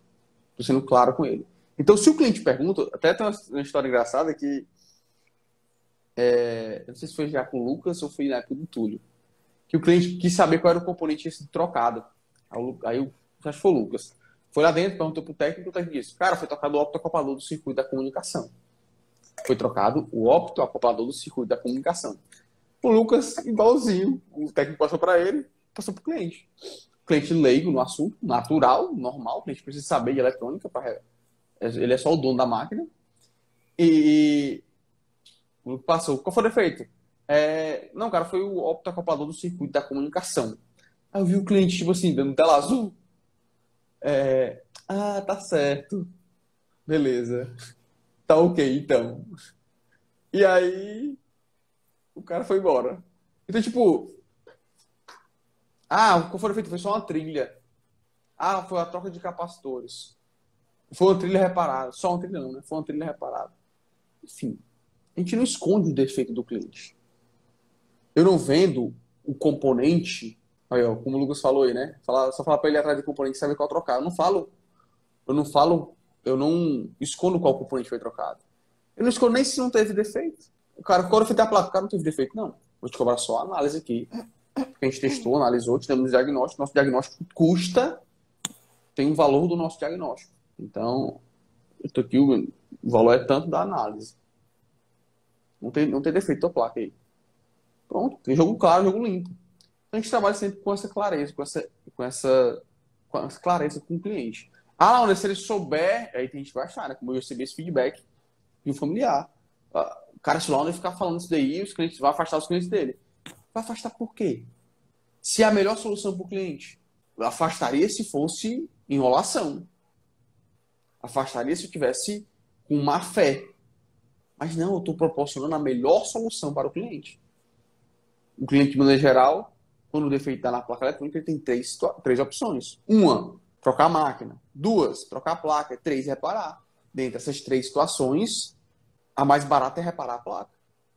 Estou sendo claro com ele. Então, se o cliente pergunta, até tem uma história engraçada que eu não sei se foi já com o Lucas ou foi na época do Túlio, que o cliente quis saber qual era o componente que tinha sido trocado. Aí acho que foi o Lucas. Foi lá dentro, perguntou pro técnico, o técnico disse, cara, foi trocado o optoacoplador do circuito da comunicação. Foi trocado o optoacoplador do circuito da comunicação. O Lucas, igualzinho, o técnico passou para ele, passou pro cliente. O cliente leigo no assunto, natural, normal, o cliente precisa saber de eletrônica, ele é só o dono da máquina. E o Lucas passou. Qual foi o defeito? Não, cara, foi o optoacoplador do circuito da comunicação. Aí eu vi o cliente, tipo assim, dando tela azul. Tá certo. Beleza. Tá ok, então. E aí, o cara foi embora. Então, tipo, qual foi o defeito? Foi só uma trilha. Foi a troca de capacitores. Foi uma trilha reparada. Só uma trilha não, né? Foi uma trilha reparada. Enfim. A gente não esconde o defeito do cliente. Eu não vendo o componente, aí, ó, como o Lucas falou aí, né? Só falar para ele atrás do componente, saber qual trocar. Eu não escondo qual componente foi trocado. Eu não escondo nem se não teve defeito. O cara, quando eu fiz a placa, o cara não teve defeito, não. Vou te cobrar só a análise aqui. Porque a gente testou, analisou, tivemos diagnóstico. Nosso diagnóstico tem um valor do nosso diagnóstico. Então, eu tô aqui, o valor é tanto da análise. Não tem defeito da placa aí. Pronto, tem jogo claro, jogo limpo. Então, a gente trabalha sempre com essa clareza, com essa clareza com o cliente. Ah, Laura, se ele souber, aí a gente vai achar, né? Como eu recebi esse feedback de um familiar. O cara, se o Laura ficar falando isso daí, os clientes vai afastar os clientes dele. Vai afastar por quê? Se é a melhor solução para o cliente, eu afastaria se fosse enrolação. Afastaria se eu tivesse com má fé. Mas não, eu estou proporcionando a melhor solução para o cliente. O cliente, de maneira geral, quando o defeito está na placa eletrônica, ele tem três opções. Uma, trocar a máquina. Duas, trocar a placa. Três, reparar. Dentre essas três situações, a mais barata é reparar a placa.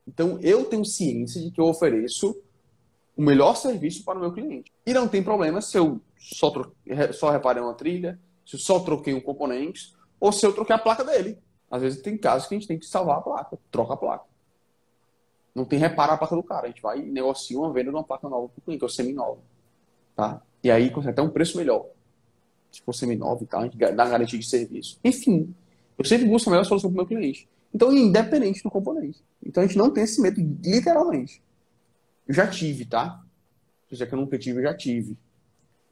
Então, eu tenho ciência de que eu ofereço o melhor serviço para o meu cliente. E não tem problema se eu só reparei uma trilha, se eu só troquei um componente, ou se eu troquei a placa dele. Às vezes tem casos que a gente tem que salvar a placa, troca a placa. Não tem reparar a placa do cara. A gente vai e negocia uma venda de uma placa nova para o cliente, ou semi-nova. Tá? E aí consegue até um preço melhor. Se for semi-nova e tal, a gente dá garantia de serviço. Enfim, eu sempre busco a melhor solução para o meu cliente. Então, independente do componente. Então, a gente não tem esse medo, literalmente. Eu já tive, tá? Já que eu nunca tive, eu já tive.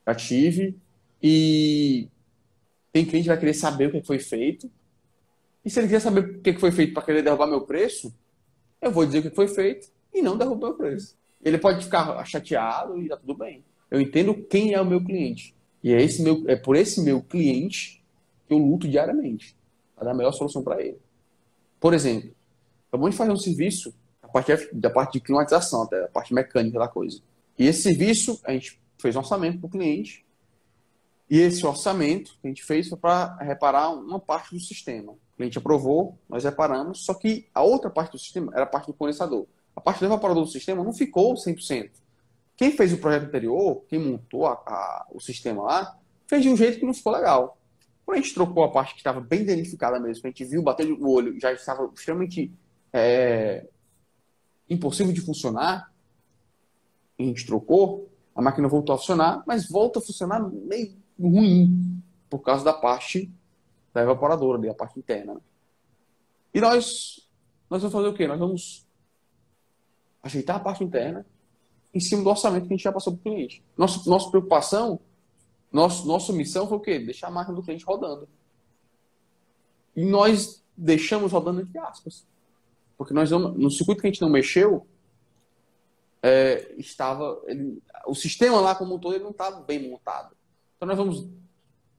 Já tive. E tem cliente que vai querer saber o que foi feito. E se ele quiser saber o que foi feito para querer derrubar meu preço, eu vou dizer o que foi feito e não derrubar meu preço. Ele pode ficar chateado e tá tudo bem. Eu entendo quem é o meu cliente. E é por esse meu cliente que eu luto diariamente. Para dar a melhor solução para ele. Por exemplo, acabamos de fazer um serviço da parte de climatização, até a parte mecânica da coisa. E esse serviço, a gente fez um orçamento para o cliente. E esse orçamento que a gente fez foi para reparar uma parte do sistema. O cliente aprovou, nós reparamos, só que a outra parte do sistema era a parte do condensador. A parte do evaporador do sistema não ficou 100%. Quem fez o projeto anterior, quem montou o sistema lá, fez de um jeito que não ficou legal. Quando a gente trocou a parte que estava bem danificada mesmo, a gente viu, bateu o olho, já estava extremamente impossível de funcionar, a gente trocou, a máquina voltou a funcionar, mas volta a funcionar meio ruim, por causa da parte da evaporadora, a parte interna. E nós vamos fazer o quê? Nós vamos ajeitar a parte interna em cima do orçamento que a gente já passou para o cliente. Nossa preocupação, nossa missão foi o quê? Deixar a máquina do cliente rodando. E nós deixamos rodando entre aspas. Porque no circuito que a gente não mexeu, o sistema lá como um todo ele não estava bem montado. Então nós vamos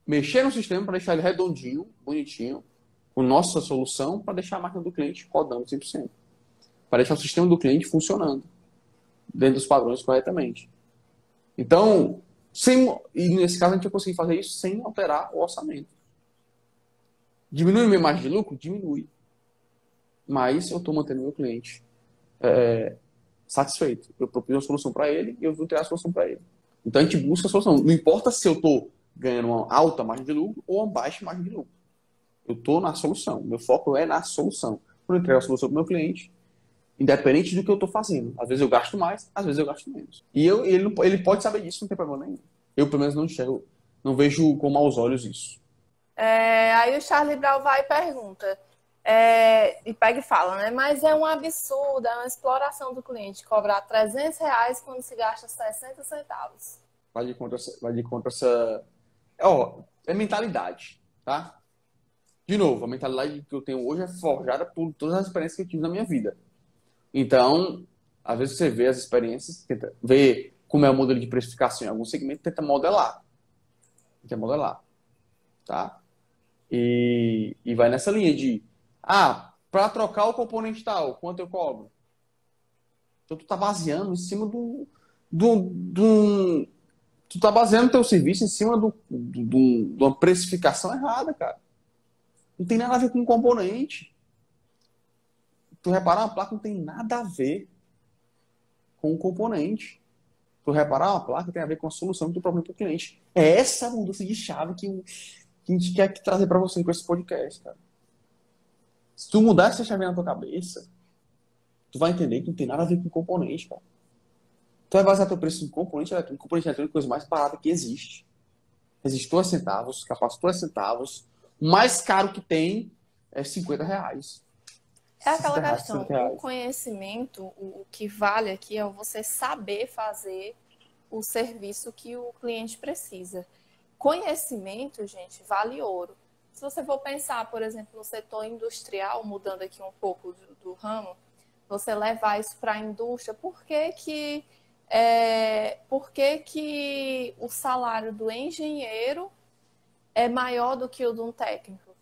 mexer no sistema para deixar ele redondinho, bonitinho, com nossa solução para deixar a máquina do cliente rodando 100%. Para deixar o sistema do cliente funcionando dentro dos padrões corretamente. Então, e nesse caso a gente vai conseguir fazer isso sem alterar o orçamento. Diminui minha margem de lucro? Diminui. Mas eu estou mantendo meu cliente satisfeito. Eu propus uma solução para ele e eu vou ter a solução para ele. Então a gente busca a solução. Não importa se eu estou ganhando uma alta margem de lucro ou uma baixa margem de lucro. Eu estou na solução. Meu foco é na solução. Quando eu entrego a solução para o meu cliente, independente do que eu estou fazendo. Às vezes eu gasto mais, às vezes eu gasto menos. E ele pode saber disso, não tem problema nenhum. Eu, pelo menos, não enxergo, não vejo com maus olhos isso. Aí o Charlie Brown vai e pergunta, e pega e fala, né? Mas é um absurdo, é uma exploração do cliente cobrar R$300 quando se gasta 60 centavos. Vai de contra essa... é mentalidade, tá? De novo, a mentalidade que eu tenho hoje é forjada por todas as experiências que eu tive na minha vida. Então, às vezes você vê as experiências, tenta ver como é o modelo de precificação em algum segmento, tenta modelar. Tá? E vai nessa linha de, para trocar o componente tal, quanto eu cobro? Então, tu tá baseando em cima tu tá baseando o teu serviço em cima de uma precificação errada, cara. Não tem nada a ver com o componente. Tu reparar uma placa não tem nada a ver com o componente. Tu reparar uma placa tem a ver com a solução do problema do cliente. É essa mudança de chave que a gente quer trazer para você com esse podcast, cara. Se tu mudar essa chave na tua cabeça, tu vai entender que não tem nada a ver com componente, cara. Tu vai basear teu preço em componente eletrônico. Componente eletrônico é a coisa mais barata que existe. Existe 2 centavos, capaz 2 centavos. O mais caro que tem é R$50. É aquela R$60, questão, R$60. o conhecimento, o que vale aqui é você saber fazer o serviço que o cliente precisa. Conhecimento, gente, vale ouro. Se você for pensar, por exemplo, no setor industrial, mudando aqui um pouco do ramo, você levar isso para a indústria, por que o salário do engenheiro é maior do que o de um técnico?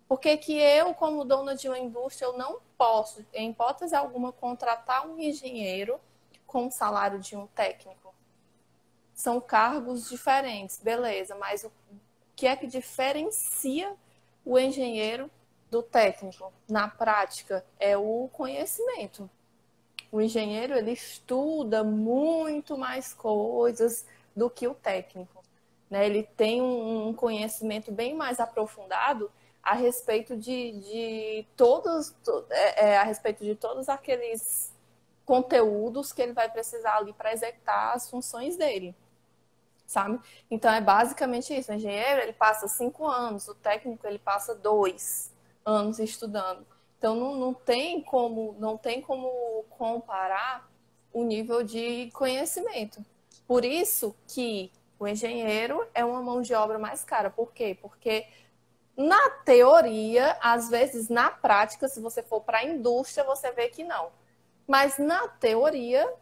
Por que eu, como dona de uma indústria, eu não posso, em hipótese alguma, contratar um engenheiro com o salário de um técnico? São cargos diferentes, beleza, mas o que é que diferencia o engenheiro do técnico? Na prática, é o conhecimento. O engenheiro, ele estuda muito mais coisas do que o técnico, né? Ele tem um conhecimento bem mais aprofundado a respeito de todos aqueles conteúdos que ele vai precisar ali para executar as funções dele, sabe? Então, é basicamente isso. O engenheiro, ele passa 5 anos, o técnico, ele passa 2 anos estudando. Então, não tem como comparar o nível de conhecimento. Por isso que o engenheiro é uma mão de obra mais cara. Por quê? Porque na teoria, às vezes na prática, se você for para a indústria, você vê que não. Mas na teoria,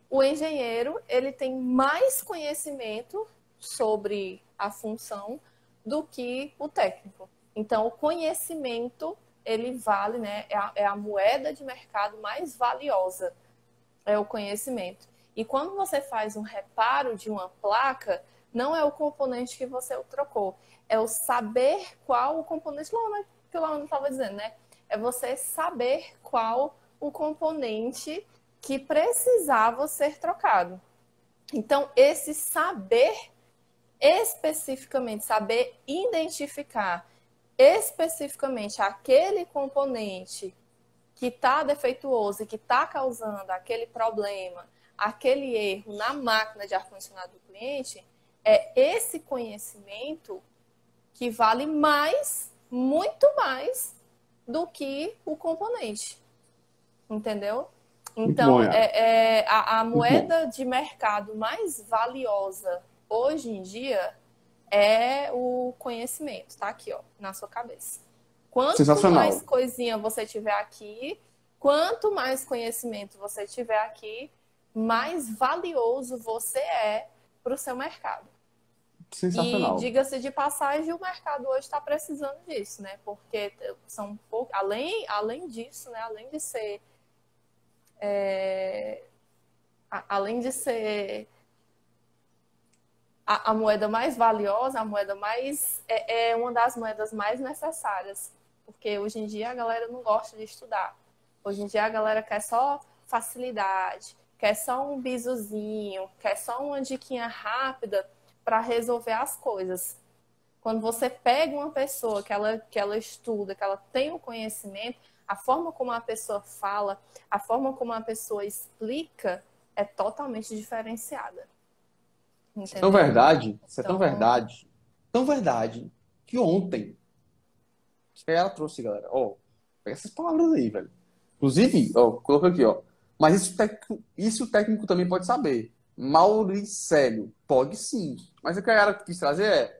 o engenheiro, ele tem mais conhecimento sobre a função do que o técnico. Então, o conhecimento, ele vale, né? É a moeda de mercado mais valiosa, é o conhecimento. E quando você faz um reparo de uma placa, não é o componente que você trocou, é o saber qual o componente, que o Launa estava dizendo, né? É você saber qual o componente que precisava ser trocado. Então, esse saber especificamente, saber identificar especificamente aquele componente que está defeituoso e que está causando aquele problema, aquele erro na máquina de ar-condicionado do cliente, é esse conhecimento que vale mais, muito mais, do que o componente. Entendeu? Então, a moeda de mercado mais valiosa hoje em dia é o conhecimento. Tá aqui, ó, na sua cabeça. Quanto mais coisinha você tiver aqui, quanto mais conhecimento você tiver aqui, mais valioso você é para o seu mercado. Sensacional. E diga-se de passagem, o mercado hoje está precisando disso, né? Porque são além disso, né? Além de ser a moeda mais valiosa, a moeda mais é uma das moedas mais necessárias, porque hoje em dia a galera não gosta de estudar. Hoje em dia a galera quer só facilidade, quer só um bizuzinho, quer só uma diquinha rápida para resolver as coisas. Quando você pega uma pessoa que ela estuda, que ela tem o conhecimento, a forma como a pessoa fala, a forma como a pessoa explica é totalmente diferenciada. Entendeu? Isso é tão verdade, que ontem, acho que ela trouxe, galera, pega essas palavras aí, velho. Inclusive, coloquei aqui, mas isso o técnico também pode saber. Mauricélio, pode sim. Mas o que a galera quis trazer é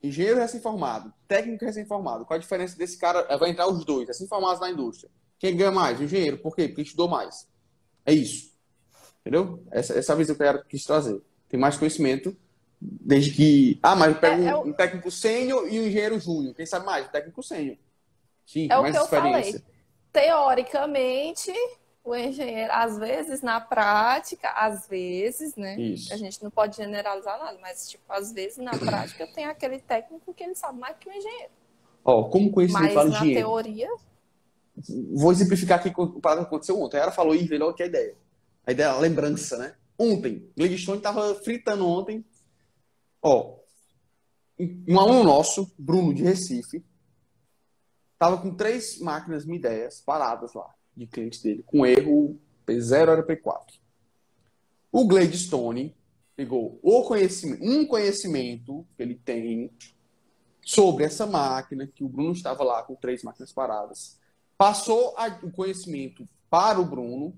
engenheiro recém-formado, técnico recém-formado. Qual a diferença desse cara? Vai entrar os dois, recém-formados na indústria. Quem ganha mais? O engenheiro. Por quê? Porque estudou mais. É isso. Entendeu? Essa visão que a galera quis trazer. Tem mais conhecimento, desde que... mas eu pego um técnico sênior e um engenheiro júnior. Quem sabe mais? O técnico sênior. Sim, é mais o que experiência. Eu falei. Teoricamente, o engenheiro, às vezes, na prática, às vezes, né? Isso. A gente não pode generalizar nada, mas, tipo, às vezes, na prática, tem aquele técnico que ele sabe mais que o engenheiro. Como conhecimento vale dinheiro. Mas, na teoria... Vou exemplificar aqui com o que aconteceu ontem. Ela falou, e veio logo que a ideia. A ideia, a lembrança, né? Ontem, Gladstone estava fritando ontem. Ó, um aluno nosso, Bruno, de Recife, estava com 3 máquinas Mi 10 paradas lá, de clientes dele, com erro P0 era P4. O Gladstone pegou um conhecimento que ele tem sobre essa máquina, que o Bruno estava lá com 3 máquinas paradas, passou o conhecimento para o Bruno,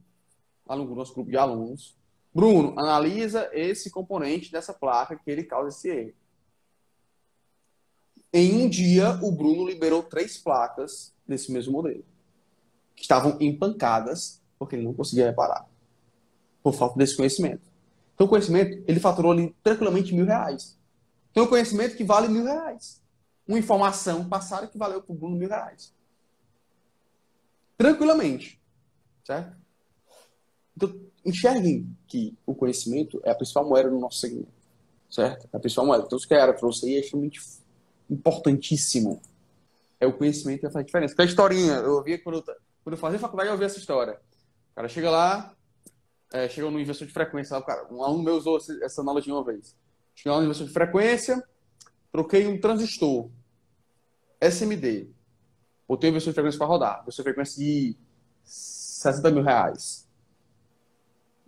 lá no nosso grupo de alunos. Bruno, analisa esse componente dessa placa que ele causa esse erro. Em um dia, o Bruno liberou 3 placas desse mesmo modelo, que estavam empancadas porque ele não conseguia reparar, por falta desse conhecimento. Então, o conhecimento, ele faturou ali tranquilamente R$1.000. Tem um conhecimento que vale R$1.000. Uma informação passada que valeu para o Bruno R$1.000. Tranquilamente. Certo? Então, enxerguem que o conhecimento é a principal moeda do nosso segmento. Certo? É a principal moeda. Então, isso que era para você é extremamente importantíssimo. É o conhecimento que faz a diferença. Porque a historinha, eu ouvia quando eu fazia faculdade, eu ouvia essa história. O cara chega lá, chegou no inversor de frequência, lá, cara, um aluno meu usou essa analogia uma vez. Cheguei lá no inversor de frequência, troquei um transistor SMD, botei o inversor de frequência para rodar, inversor de frequência de R$60.000,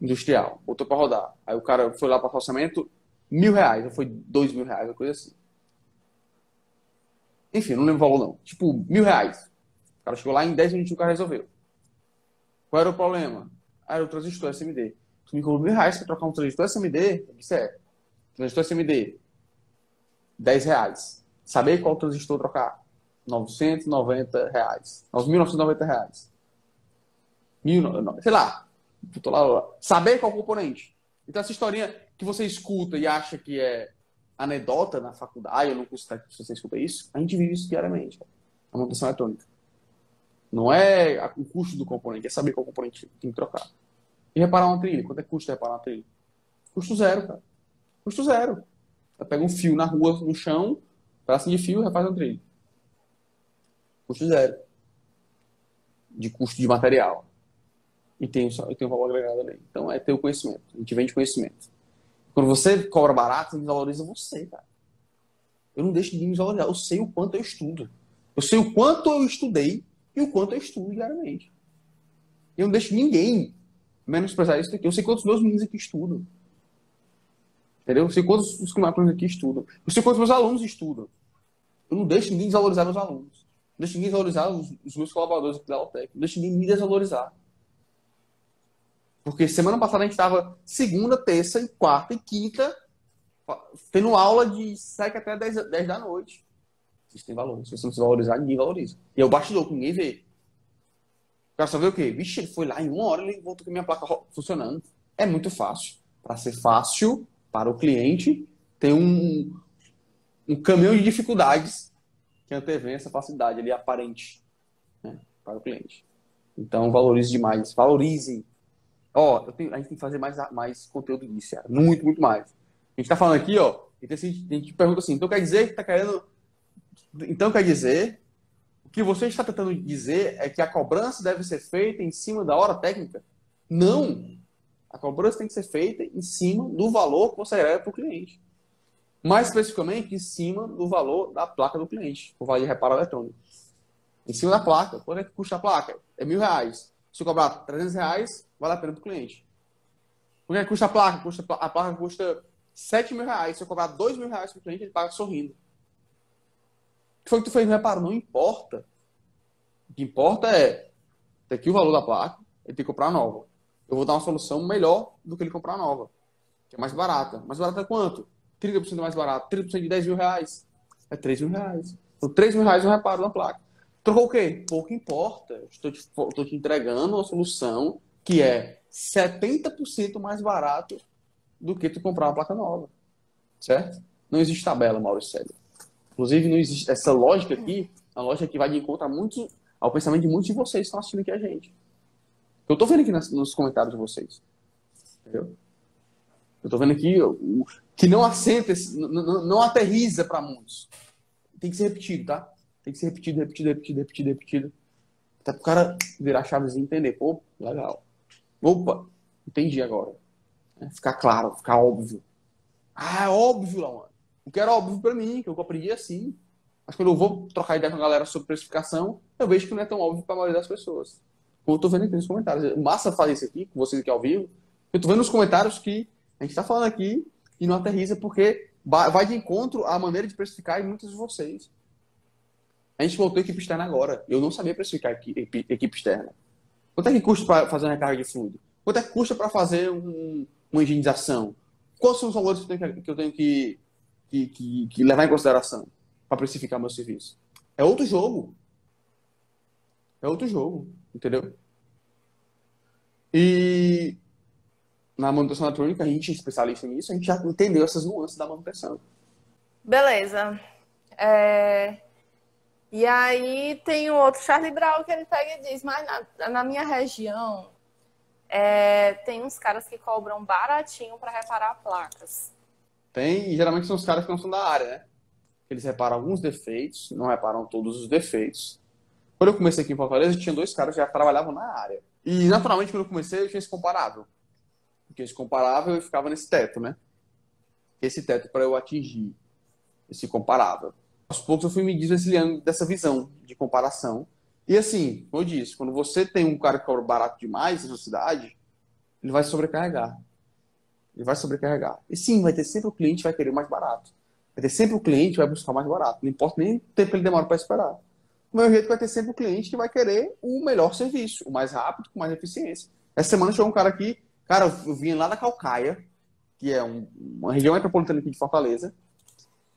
industrial, botou para rodar. Aí o cara foi lá para o orçamento, R$1.000, ou foi R$2.000, uma coisa assim. Enfim, não lembro o valor não. Tipo, R$1.000. O cara chegou lá em 10 minutos o cara resolveu. Qual era o problema? Era o transistor SMD. Tu me cobrou R$1.000 para trocar um transistor SMD? Eu disse, transistor SMD, R$10. Saber qual transistor trocar? R$990. R$9.990. Sei lá. Saber qual componente. Então, essa historinha que você escuta e acha que é anedota na faculdade, ou no curso técnico, se você escuta isso, a gente vive isso diariamente. A manutenção eletrônica. Não é o custo do componente, é saber qual componente tem que trocar. E reparar uma trilha. Quanto é que custa reparar uma trilha? Custo zero, cara. Custo zero. Você pega um fio na rua, no chão, pedaço de fio e refaz uma trilha. Custo zero. De custo de material. E tem um valor agregado ali. Então, é ter o conhecimento. A gente vende conhecimento. Quando você cobra barato, você desvaloriza você, cara. Eu não deixo ninguém me desvalorizar. Eu sei o quanto eu estudo. Eu sei o quanto eu estudei e o quanto eu estudo diariamente. Eu não deixo ninguém menosprezar isso aqui. Eu sei quantos meus meninos aqui estudam. Entendeu? Eu sei quantos os climáticos aqui estudam. Eu sei quantos meus alunos estudam. Eu não deixo ninguém desvalorizar meus alunos. Não deixo ninguém desvalorizar os meus colaboradores aqui da Altec. Não deixo ninguém me desvalorizar. Porque semana passada a gente estava segunda, terça, e quarta e quinta tendo aula de 7 até 10 da noite. Vocês têm valor. Se você não se valorizar, ninguém valoriza. E é o bastidor, que ninguém vê. O cara só vê o quê? Vixe, ele foi lá em 1 hora e ele voltou com a minha placa funcionando. É muito fácil. Para ser fácil para o cliente, tem um caminhão de dificuldades que antevém essa facilidade ali aparente, né, para o cliente. Então, valorize demais. Valorizem. A gente tem que fazer mais conteúdo disso, cara. Muito, muito mais. A gente está falando aqui, a gente pergunta assim, então quer dizer que está querendo... Então quer dizer... O que você está tentando dizer é que a cobrança deve ser feita em cima da hora técnica? Não! A cobrança tem que ser feita em cima do valor que você agrega para o cliente. Mais especificamente, em cima do valor da placa do cliente, o valor de reparo eletrônico. Em cima da placa. Quanto é que custa a placa? É R$1.000. Se eu cobrar R$300, vale a pena para o cliente. Quanto é que custa a placa? A placa custa R$7.000. Se eu cobrar R$2.000 para o cliente, ele paga sorrindo. O que foi que tu fez no reparo? Não importa. O que importa é ter aqui o valor da placa, ele tem que comprar nova. Eu vou dar uma solução melhor do que ele comprar nova. Que é mais barata. Mais barata é quanto? 30% mais barato. 30% de R$10.000. É R$3.000. Então, R$3.000 eu reparo na placa. Trocou o quê? Pouco importa. Estou te entregando uma solução que é 70% mais barato do que tu comprar uma placa nova. Certo? Não existe tabela, Maurício Célio. Inclusive, não existe essa lógica aqui, a lógica que vai de encontro ao pensamento de muitos de vocês que estão assistindo aqui a gente. Eu estou vendo aqui nos comentários de vocês. Entendeu? Eu estou vendo aqui que não assenta, não aterriza para muitos. Tem que ser repetido, tá? Tem que ser repetido. Até pro cara virar a chavezinha e entender. Pô, legal. Opa, entendi agora. Ficar claro, ficar óbvio. Ah, é óbvio, lá, mano. O que era óbvio pra mim, que eu aprendi assim. Mas quando eu vou trocar ideia com a galera sobre precificação, eu vejo que não é tão óbvio pra maioria das pessoas. Como eu tô vendo aqui nos comentários. Massa fazer isso aqui, com vocês aqui ao vivo. Eu tô vendo nos comentários que a gente tá falando aqui e não aterriza porque vai de encontro à maneira de precificar em muitos de vocês. A gente voltou a equipe externa agora. Eu não sabia precificar equipe externa. Quanto é que custa para fazer uma recarga de fluido? Quanto é que custa para fazer uma higienização? Quais são os valores que eu tenho que levar em consideração para precificar meu serviço? É outro jogo. É outro jogo. Entendeu? E na manutenção eletrônica, a gente é especialista nisso, a gente já entendeu essas nuances da manutenção. Beleza. E aí tem o outro Charlie Brown que ele pega e diz, mas na minha região tem uns caras que cobram baratinho para reparar placas. Tem, e geralmente são os caras que não são da área, né? Eles reparam alguns defeitos, não reparam todos os defeitos. Quando eu comecei aqui em Fortaleza, tinha 2 caras que já trabalhavam na área. E, naturalmente, quando eu comecei, eu tinha esse comparável. Porque esse comparável eu ficava nesse teto, né? Esse teto para eu atingir esse comparável. Aos poucos eu fui me desvencilhando dessa visão de comparação. E assim, como eu disse, quando você tem um cara que cobra barato demais na sua cidade, ele vai sobrecarregar. Ele vai sobrecarregar. E sim, vai ter sempre o cliente que vai querer mais barato. Vai ter sempre o cliente que vai buscar mais barato. Não importa nem o tempo que ele demora para esperar. Do meu jeito, vai ter sempre o cliente que vai querer o melhor serviço, o mais rápido, com mais eficiência. Essa semana chegou um cara aqui, cara, eu vim lá da Caucaia, que é uma região metropolitana aqui de Fortaleza,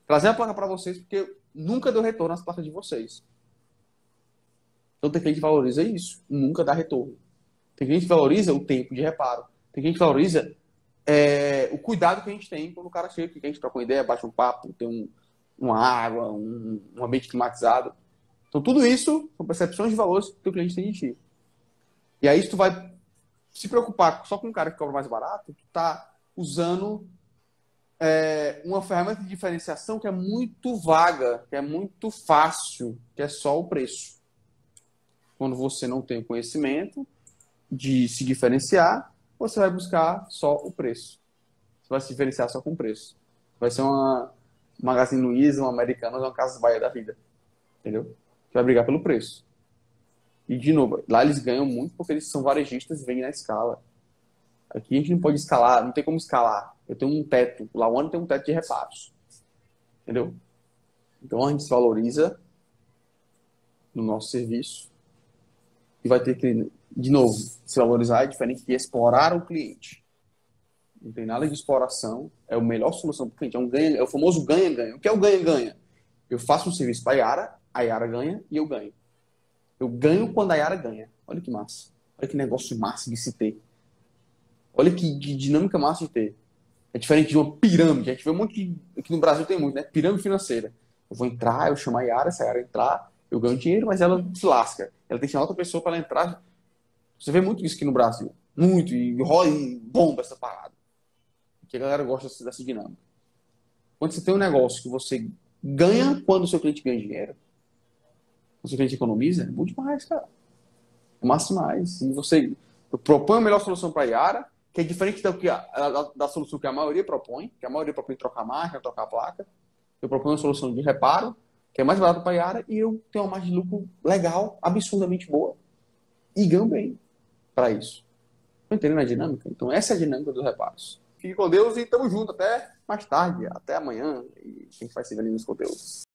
trazer a placa para vocês, porque nunca deu retorno às placas de vocês. Então tem cliente que valoriza isso, nunca dá retorno. Tem cliente que valoriza o tempo de reparo. Tem cliente que valoriza o cuidado que a gente tem quando o cara chega, que a gente troca uma ideia, bate um papo, tem uma água, um ambiente climatizado. Então tudo isso são percepções de valores que o cliente tem de ti. E aí se tu vai se preocupar só com um cara que cobra mais barato, tu tá usando uma ferramenta de diferenciação que é muito vaga, que é muito fácil, que é só o preço. Quando você não tem o conhecimento de se diferenciar, você vai buscar só o preço. Você vai se diferenciar só com o preço. Vai ser uma Magazine Luiza, uma Americanas, uma Casas Bahia da vida. Entendeu? Você vai brigar pelo preço. E, de novo, lá eles ganham muito porque eles são varejistas e vendem na escala. Aqui a gente não pode escalar, não tem como escalar. Eu tenho um teto. Lá onde tem um teto de reparos. Entendeu? Então a gente se valoriza no nosso serviço e vai ter que, de novo, se valorizar é diferente de explorar o cliente. Não tem nada de exploração. É a melhor solução para o cliente. É o famoso ganha-ganha. O que é o ganha-ganha? Eu faço um serviço para a Yara ganha e eu ganho. Eu ganho quando a Yara ganha. Olha que massa. Olha que negócio massa de se ter. Olha que dinâmica massa de ter. É diferente de uma pirâmide. A gente vê um monte de... Aqui no Brasil tem muito, né? Pirâmide financeira. Eu vou entrar, eu chamo a Yara, se a Yara entrar, eu ganho dinheiro, mas ela se lasca. Ela tem que chamar outra pessoa para ela entrar. Você vê muito isso aqui no Brasil. Muito. E rola e bomba essa parada. Porque a galera gosta dessa dinâmica. Quando você tem um negócio que você ganha quando o seu cliente ganha dinheiro, quando o seu cliente economiza, é muito demais, cara. É massa demais. E você propõe a melhor solução para a Yara, que é diferente da solução que a maioria propõe, que a maioria propõe trocar a marca, trocar a placa. Eu proponho uma solução de reparo, que é mais barato para a Yara, e eu tenho uma margem de lucro legal, absurdamente boa. E ganho bem para isso. Estão entendendo a dinâmica? Então essa é a dinâmica dos reparos. Fique com Deus e tamo junto. Até mais tarde, até amanhã. E a gente vai se vendo nos conteúdos.